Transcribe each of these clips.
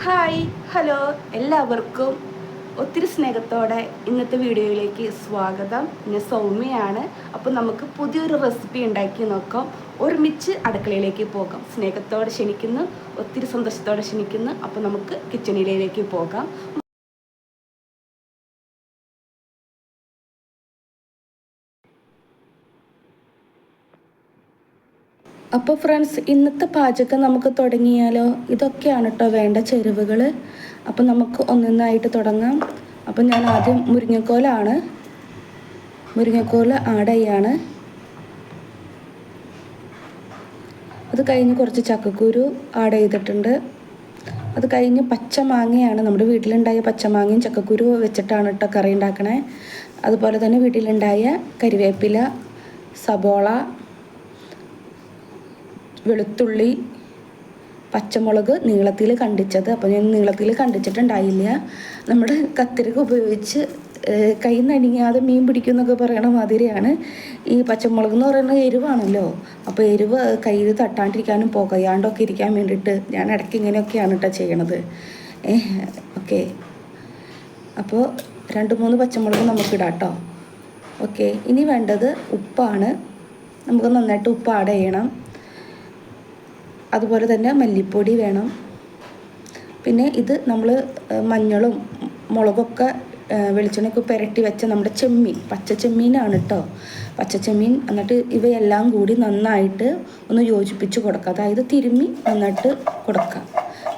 Hi hello എല്ലാവർക്കും ഒത്തിരി സ്നേഹത്തോടെ ഇന്നത്തെ വീഡിയോയിലേക്ക് സ്വാഗതം. ഞാൻ സൗമ്യയാണ്. അപ്പോൾ നമുക്ക് പുതിയൊരു റെസിപ്പി ഉണ്ടാക്കി നോക്കാം. ഒരുമിച്ച് അടുക്കളയിലേക്ക് പോകാം. സ്നേഹത്തോടെ ക്ഷണിക്കുന്നു, ഒത്തിരി സന്തോഷത്തോടെ ക്ഷണിക്കുന്നു. അപ്പോൾ നമുക്ക് കിച്ചണിലേക്ക് പോകാം. അപ്പോൾ ഫ്രണ്ട്സ്, ഇന്നത്തെ പാചകം നമുക്ക് തുടങ്ങിയാലോ? ഇതൊക്കെയാണ് കേട്ടോ വേണ്ട ചേരുവകൾ. അപ്പോൾ നമുക്ക് ഒന്നൊന്നായിട്ട് തുടങ്ങാം. അപ്പം ഞാൻ ആദ്യം മുരിങ്ങക്കോൽ ആഡ് ചെയ്യാണ്. അത് കഴിഞ്ഞ് കുറച്ച് ചക്കക്കുരു ആഡ് ചെയ്തിട്ടുണ്ട്. അത് കഴിഞ്ഞ് പച്ചമാങ്ങയാണ്, നമ്മുടെ വീട്ടിലുണ്ടായ പച്ചമാങ്ങയും ചക്കക്കുരു വെച്ചിട്ടാണ് കേട്ടോ കറി ഉണ്ടാക്കണേ. അതുപോലെ തന്നെ വീട്ടിലുണ്ടായ കരിവേപ്പില, സബോള, വെളുത്തുള്ളി, പച്ചമുളക് നീളത്തിൽ കണ്ടിച്ചത്. അപ്പോൾ ഞാൻ നീളത്തിൽ കണ്ടിച്ചിട്ടുണ്ടായില്ല. നമ്മുടെ കത്തിരിക ഉപയോഗിച്ച് കൈ നനങ്ങാതെ മീൻ പിടിക്കുന്നൊക്കെ പറയണ മാതിരിയാണ്. ഈ പച്ചമുളക് എന്ന് പറയുന്നത് എരിവാണല്ലോ. അപ്പോൾ എരിവ് കയ്യിൽ തട്ടാണ്ടിരിക്കാനും പുകയാണ്ടൊക്കെ ഇരിക്കാൻ വേണ്ടിയിട്ട് ഞാൻ ഇടയ്ക്ക് ഇങ്ങനെയൊക്കെയാണ് കേട്ടോ ചെയ്യണത്. ഓക്കെ, അപ്പോൾ 2-3 പച്ചമുളക് നമുക്കിടാം കേട്ടോ. ഓക്കെ, ഇനി വേണ്ടത് ഉപ്പാണ്. നമുക്ക് നന്നായിട്ട് ഉപ്പ് ആഡ് ചെയ്യണം. അതുപോലെ തന്നെ മല്ലിപ്പൊടി വേണം. പിന്നെ ഇത് നമ്മൾ മഞ്ഞളും മുളകൊക്കെ വെളിച്ചെണ്ണയൊക്കെ പുരട്ടി വെച്ച നമ്മുടെ ചെമ്മീൻ, പച്ചച്ചെമ്മീനാണ് കേട്ടോ, പച്ചച്ചെമ്മീൻ. എന്നിട്ട് ഇവയെല്ലാം കൂടി നന്നായിട്ട് ഒന്ന് യോജിപ്പിച്ച് കൊടുക്കുക. അതായത് തിരുമ്മി നന്നായിട്ട് കൊടുക്കുക.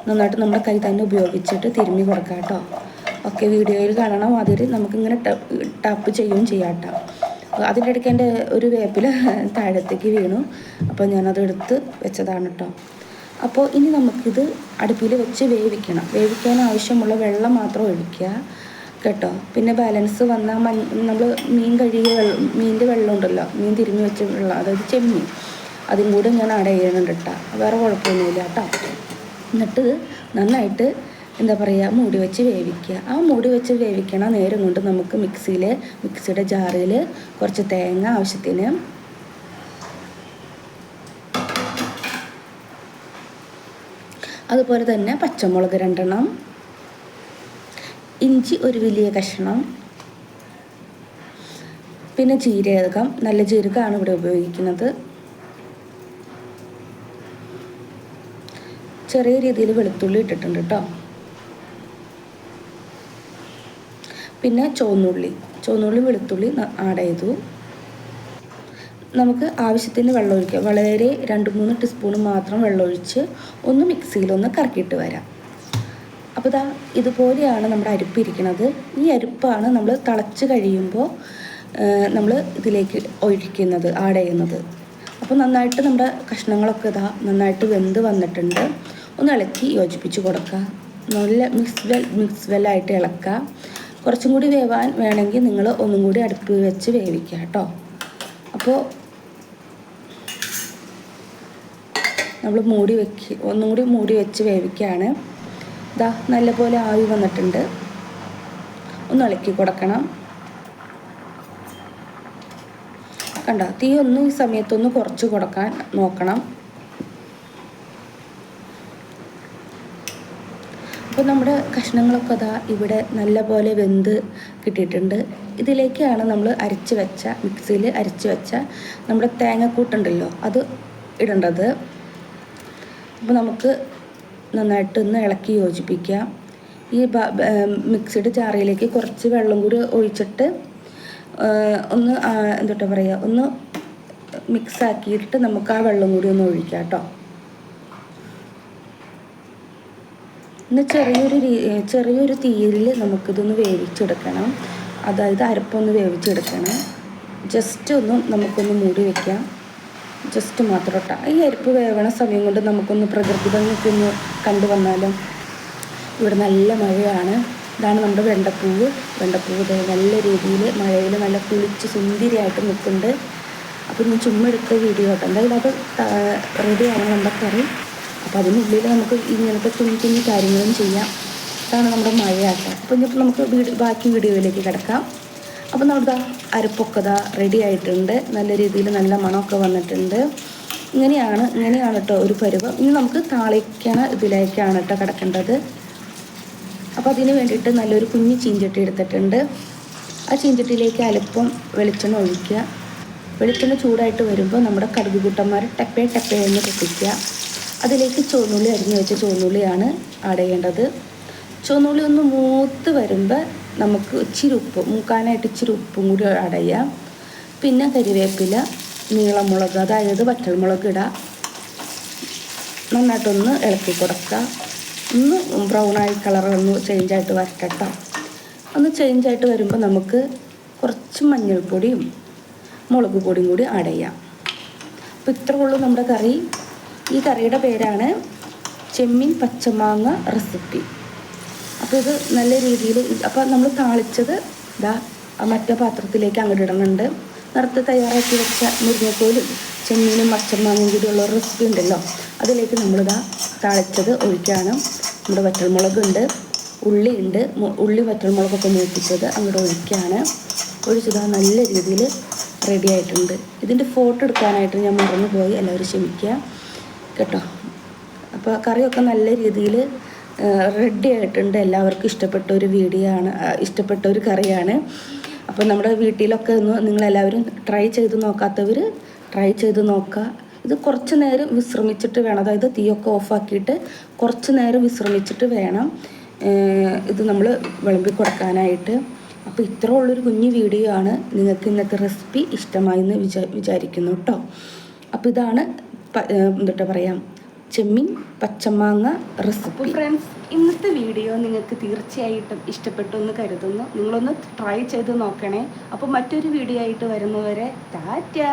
നന്നായിട്ട് നമ്മുടെ കൈ തന്നെ ഉപയോഗിച്ചിട്ട് തിരുമ്മി കൊടുക്കുക കേട്ടോ. ഓക്കെ, വീഡിയോയിൽ കാണണം മാതിരി നമുക്കിങ്ങനെ ടാപ്പ് ചെയ്യുകയും ചെയ്യാം കേട്ടോ. അതിൻ്റെ ഇടയ്ക്ക് എൻ്റെ ഒരു വേപ്പില താഴത്തേക്ക് വീണു. അപ്പോൾ ഞാനതെടുത്ത് വെച്ചതാണ് കേട്ടോ. അപ്പോൾ ഇനി നമുക്കിത് അടുപ്പിൽ വെച്ച് വേവിക്കണം. വേവിക്കാൻ ആവശ്യമുള്ള വെള്ളം മാത്രം ഒഴിക്കുക കേട്ടോ. പിന്നെ ബാലൻസ് വന്ന നമ്മൾ മീൻ കഴുകിയ മീനിൻ്റെ വെള്ളം ഉണ്ടല്ലോ, മീൻ തിരുമ്മി വെച്ച വെള്ളം, അതായത് ചെമ്മീൻ, അതും കൂടെ ഞാൻ ആഡ് ചെയ്യുന്നുണ്ട് കേട്ടോ. വേറെ കുഴപ്പമൊന്നുമില്ല കേട്ടോ. എന്നിട്ട് നന്നായിട്ട് എന്താ പറയുക, മൂടി വെച്ച് വേവിക്കുക. ആ മൂടി വെച്ച് വേവിക്കണ നേരം കൊണ്ട് നമുക്ക് മിക്സിയുടെ ജാറിൽ കുറച്ച് തേങ്ങ ആവശ്യത്തിന്, അതുപോലെ തന്നെ പച്ചമുളക് 2 എണ്ണം, ഇഞ്ചി ഒരു വലിയ കഷ്ണം, പിന്നെ ജീരകം, നല്ല ജീരകമാണ് ഇവിടെ ഉപയോഗിക്കുന്നത്. ചെറിയ രീതിയിൽ വെളുത്തുള്ളി ഇട്ടിട്ടുണ്ട് കേട്ടോ. പിന്നെ ചുവന്നുള്ളി വെളുത്തുള്ളി ആഡ് ചെയ്തു. നമുക്ക് ആവശ്യത്തിന് വെള്ളം ഒഴിക്കുക. വളരെ 2-3 ടീസ്പൂൺ മാത്രം വെള്ളമൊഴിച്ച് ഒന്ന് മിക്സിയിലൊന്ന് കറക്കിയിട്ട് വരാം. അപ്പോൾ ഇതുപോലെയാണ് നമ്മുടെ അരിപ്പ് ഇരിക്കുന്നത്. ഈ അരിപ്പാണ് നമ്മൾ തിളച്ച് കഴിയുമ്പോൾ നമ്മൾ ഇതിലേക്ക് ഒഴിക്കുന്നത്, ആഡ് ചെയ്യുന്നത്. അപ്പോൾ നന്നായിട്ട് നമ്മുടെ കഷ്ണങ്ങളൊക്കെ നന്നായിട്ട് വെന്ത് വന്നിട്ടുണ്ട്. ഒന്ന് ഇളക്കി യോജിപ്പിച്ച് കൊടുക്കുക. നല്ല മിക്സ് വെല്ലായിട്ട് ഇളക്കുക. കുറച്ചും കൂടി വേവാൻ വേണമെങ്കിൽ നിങ്ങൾ ഒന്നും കൂടി അടുപ്പ് വെച്ച് വേവിക്കുക കേട്ടോ. അപ്പോൾ നമ്മൾ ഒന്നും കൂടി മൂടി വെച്ച് വേവിക്കുകയാണ്. നല്ലപോലെ ആവി വന്നിട്ടുണ്ട്. ഒന്ന് ഇളക്കി കൊടുക്കണം. കണ്ടോ, തീ ഈ സമയത്തൊന്ന് കുറച്ച് കൊടുക്കാൻ നോക്കണം. അപ്പോൾ നമ്മുടെ കഷ്ണങ്ങളൊക്കെ ഇവിടെ നല്ലപോലെ വെന്ത് കിട്ടിയിട്ടുണ്ട്. ഇതിലേക്കാണ് നമ്മൾ മിക്സിയിൽ അരച്ച് വെച്ച നമ്മുടെ തേങ്ങക്കൂട്ടുണ്ടല്ലോ, അത് ഇടേണ്ടത്. അപ്പോൾ നമുക്ക് നന്നായിട്ടൊന്ന് ഇളക്കി യോജിപ്പിക്കാം. ഈ മിക്സിയുടെ ജാറിലേക്ക് കുറച്ച് വെള്ളം കൂടി ഒഴിച്ചിട്ട് ഒന്ന് ഒന്ന് മിക്സാക്കിയിട്ട് നമുക്ക് ആ വെള്ളം കൂടി ഒന്ന് ഒഴിക്കാം കേട്ടോ. ഇന്ന് ചെറിയൊരു തീയിൽ നമുക്കിതൊന്ന് വേവിച്ചെടുക്കണം. അതായത് അരപ്പൊന്ന് വേവിച്ചെടുക്കണം. ജസ്റ്റ് നമുക്കൊന്ന് മൂടി വയ്ക്കാം. ജസ്റ്റ് മാത്രം കേട്ടോ. ഈ അരിപ്പ് വേവണ സമയം കൊണ്ട് നമുക്കൊന്ന് പ്രകൃതി ഭംഗിയൊക്കെ ഒന്ന് കണ്ടു വന്നാലും. ഇവിടെ നല്ല മഴയാണ്. ഇതാണ് നമ്മുടെ വെണ്ടപ്പൂവ് നല്ല രീതിയിൽ മഴയിൽ നല്ല കുളിച്ച് സുന്ദരിയായിട്ട് നിൽക്കുന്നുണ്ട്. അപ്പോൾ ഞാൻ ചുമ്മാ എടുത്ത വീഡിയോ കേട്ടോ. എന്തായാലും അത് റെഡിയാണ് നമ്മുടെ കറി. അപ്പോൾ അതിനുള്ളിൽ നമുക്ക് ഇങ്ങനത്തെ കുഞ്ഞു കാര്യങ്ങളും ചെയ്യാം. ഇതാണ് നമ്മുടെ മഴയാട്ടോ. അപ്പോൾ ഇനിയിപ്പോൾ നമുക്ക് ബാക്കി വീഡിയോയിലേക്ക് കിടക്കാം. അപ്പോൾ നമ്മുടെ അരപ്പൊക്കെ റെഡി ആയിട്ടുണ്ട്. നല്ല രീതിയിൽ നല്ല മണമൊക്കെ വന്നിട്ടുണ്ട്. ഇങ്ങനെയാണ് കേട്ടോ ഒരു പരുവം. ഇനി നമുക്ക് താളിക്കണ ഇതിലേക്കാണ് കേട്ടോ കിടക്കേണ്ടത്. അപ്പോൾ അതിന് വേണ്ടിയിട്ട് നല്ലൊരു കുഞ്ഞ് ചീഞ്ചട്ടി എടുത്തിട്ടുണ്ട്. ആ ചീഞ്ചട്ടിയിലേക്ക് അല്പം വെളിച്ചെണ്ണ ഒഴിക്കുക. വെളിച്ചെണ്ണ ചൂടായിട്ട് വരുമ്പോൾ നമ്മുടെ കടുക് കൂട്ടന്മാർ ടപ്പേ ടപ്പേ എന്ന് പൊട്ടിക്കുക. അതിലേക്ക് ചുവന്നുള്ളി അരിഞ്ഞ് വെച്ച ചുവന്നുള്ളിയാണ് ആഡ് ചെയ്യേണ്ടത്. ചുവന്നുള്ളി ഒന്ന് മൂത്ത് വരുമ്പോൾ നമുക്ക് ഇച്ചിരി ഉപ്പ്, മൂക്കാനായിട്ട് ഇച്ചിരി ഉപ്പും കൂടി ആഡ് ചെയ്യാം. പിന്നെ കരിവേപ്പില, നീളമുളക് അതായത് വറ്റൽമുളക് ഇടുക. നന്നായിട്ടൊന്ന് ഇളക്കി കൊടുക്കുക. ഒന്ന് ബ്രൗണായി കളറൊന്ന് ചേഞ്ചായിട്ട് വരട്ടെ. ഒന്ന് ചേഞ്ചായിട്ട് വരുമ്പോൾ നമുക്ക് കുറച്ച് മഞ്ഞൾപ്പൊടിയും മുളക് പൊടിയും കൂടി ആഡ് ചെയ്യാം. അപ്പോൾ ഇത്ര ഉള്ളൂ നമ്മുടെ കറി. ഈ കറിയുടെ പേരാണ് ചെമ്മീൻ പച്ചമാങ്ങ റെസിപ്പി. അപ്പോൾ ഇത് നല്ല രീതിയിൽ, അപ്പോൾ നമ്മൾ താളിച്ചത് ഇതാ മറ്റേ പാത്രത്തിലേക്ക് അങ്ങോട്ട് ഇടുന്നുണ്ട്. നേരത്തെ തയ്യാറാക്കി വെച്ച മുരിങ്ങക്കോലും ചെമ്മീനും പച്ചമാങ്ങയും കൂടിയുള്ള റെസിപ്പി ഉണ്ടല്ലോ, അതിലേക്ക് നമ്മളിതാ താളിച്ചത് ഒഴിക്കുകയാണ്. നമ്മുടെ വറ്റൽമുളകുണ്ട്, ഉള്ളിയുണ്ട്, ഉള്ളി വറ്റൽമുളകൊക്കെ മൂപ്പിച്ചത് അങ്ങോട്ട് ഒഴിക്കുകയാണ്. ഒഴിച്ചത് നല്ല രീതിയിൽ റെഡി ആയിട്ടുണ്ട്. ഇതിൻ്റെ ഫോട്ടോ എടുക്കാനായിട്ട് ഞാൻ മറന്നു പോയി, എല്ലാവരും ക്ഷമിക്കുക കേട്ടോ. അപ്പോൾ കറിയൊക്കെ നല്ല രീതിയിൽ റെഡി ആയിട്ടുണ്ട്. എല്ലാവർക്കും ഇഷ്ടപ്പെട്ട ഒരു വീഡിയോ ആണ്, ഇഷ്ടപ്പെട്ട ഒരു കറിയാണ്. അപ്പോൾ നമ്മുടെ വീട്ടിലൊക്കെ ഒന്ന് നിങ്ങളെല്ലാവരും ട്രൈ ചെയ്ത് നോക്കാത്തവർ ട്രൈ ചെയ്ത് നോക്കുക. ഇത് കുറച്ച് നേരം വിശ്രമിച്ചിട്ട് വേണം, അതായത് തീയൊക്കെ ഓഫാക്കിയിട്ട് കുറച്ച് നേരം വിശ്രമിച്ചിട്ട് വേണം ഇത് നമ്മൾ വിളമ്പി കൊടുക്കാനായിട്ട്. അപ്പോൾ ഇത്ര ഉള്ളൊരു കുഞ്ഞു വീഡിയോ ആണ്. നിങ്ങൾക്ക് ഇന്നത്തെ റെസിപ്പി ഇഷ്ടമായി എന്ന് വിചാരിക്കുന്നു കേട്ടോ. അപ്പോൾ ഇതാണ് എന്താ പറയാം, ചെമ്മീൻ പച്ചമാങ്ങ റെസിപ്പി. ഫ്രണ്ട്സ്, ഇന്നത്തെ വീഡിയോ നിങ്ങൾക്ക് തീർച്ചയായിട്ടും ഇഷ്ടപ്പെട്ടു എന്ന് കരുതുന്നു. നിങ്ങളൊന്ന് ട്രൈ ചെയ്ത് നോക്കണേ. അപ്പോൾ മറ്റൊരു വീഡിയോ ആയിട്ട് വരുന്നവരെ ടാറ്റാ.